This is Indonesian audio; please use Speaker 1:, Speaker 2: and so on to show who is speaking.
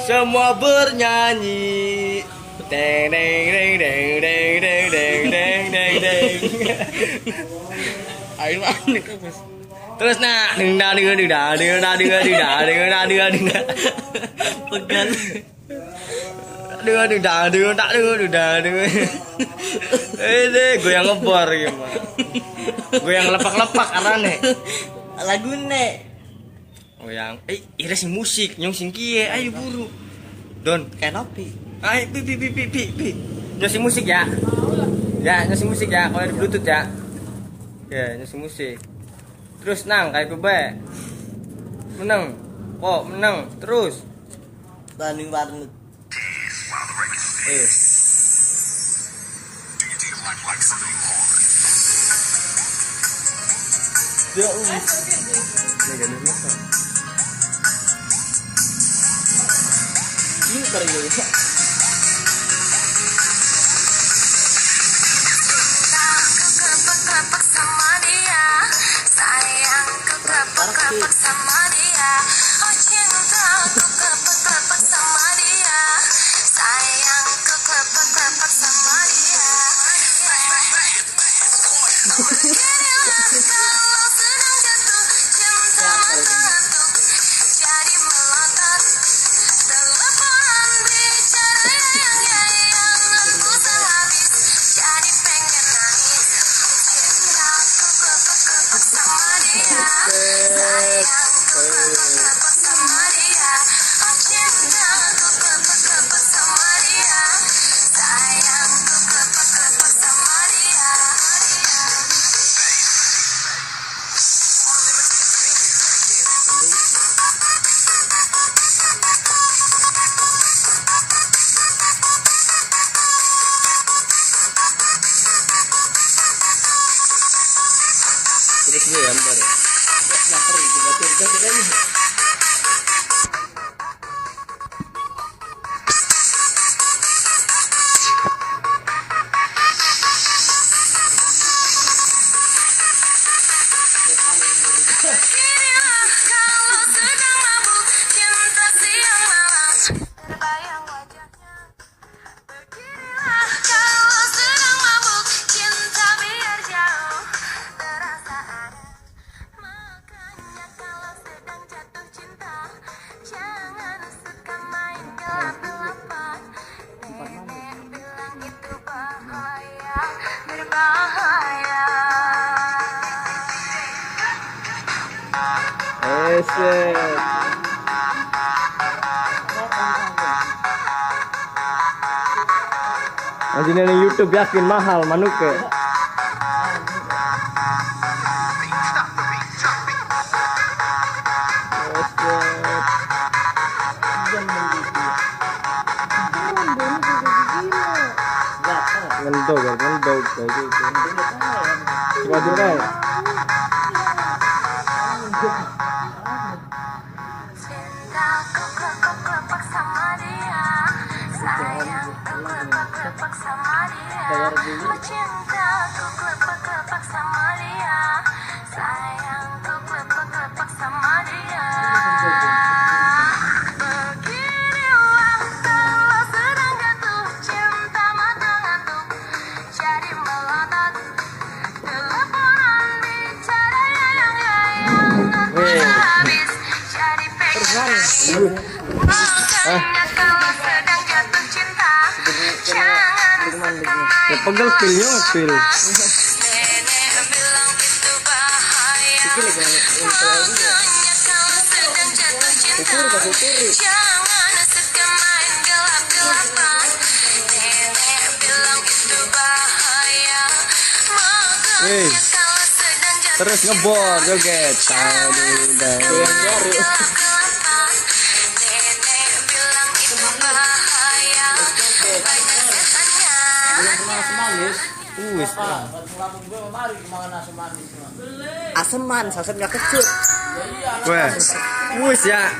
Speaker 1: Semua bernyanyi. Deng deng deng deng deng deng deng deng deng deng. Ayo mana Mas? Terus nak deng da deng deng da deng da deng deng da deng da deng deng. Pegan. Deng deng da deng da deng da deng. Deh goyang ngebor gimana? Goyang lepak-lepak arane.
Speaker 2: Lagune.
Speaker 1: Goyang. Ira sing musik, nyong sing kieu, ayo buru. Don,
Speaker 2: Kenopi.
Speaker 1: ayo pi. Nyong musik ya. Ya, nyong musik ya, kalau di Bluetooth ya. Ya, nyong musik. Terus nang kayak gue bae. Menang. Oh, menang. Terus.
Speaker 2: Banding banget. Ya ini keren ya.
Speaker 3: Kepek sama dia, oh cintaku kepek sama dia, sayangku kepek sama dia. Beginilah kalau sedang jatuh cinta mengantuk, jadi melotot teleponan bicara yang aku sehabis, jadi pengen nangis. Cintaku kepek sama dia.
Speaker 1: Terus gue ya, bentar ya.
Speaker 3: Beginilah kalau sedang mabuk cinta siang malam, terbayang wajahnya. Beginilah kalau sedang mabuk cinta biar jauh terasa ada. Makanya kalau sedang jatuh cinta, jangan suka main gelap-gelapan. Nenek bilang itu bahaya, berbahaya.
Speaker 1: Eset. Masih nih YouTube yakin mahal manuk ke. Ngendog kayak gitu. Coba juga.
Speaker 3: Cintaku kepek sama dia, sayangku kepek sama dia. Oh cintaku kepek sama dia, sayangku kepek sama dia. Beginilah kalau sedang jatuh cinta mata ngantuk, jadi melotot teleponan bicara yang aku habis, jadi pengen nangis. Makanya kalau sedang jatuh cinta, jangan suka main
Speaker 1: Ya pegel pilnya pil.
Speaker 3: Nenek bilang itu bahaya. Makanya kalau sedang jatuh cinta, jangan suka main gelap-gelapan. Nenek bilang itu bahaya. Makanya kalau sedang jatuh
Speaker 1: Terus ngebor joget.
Speaker 3: Tadi gelap-gelapan. Nenek bilang itu bahaya. Banyak setannya.
Speaker 1: Wis.
Speaker 2: Aseman, saset gak kecut.
Speaker 1: Wes. Wis ya.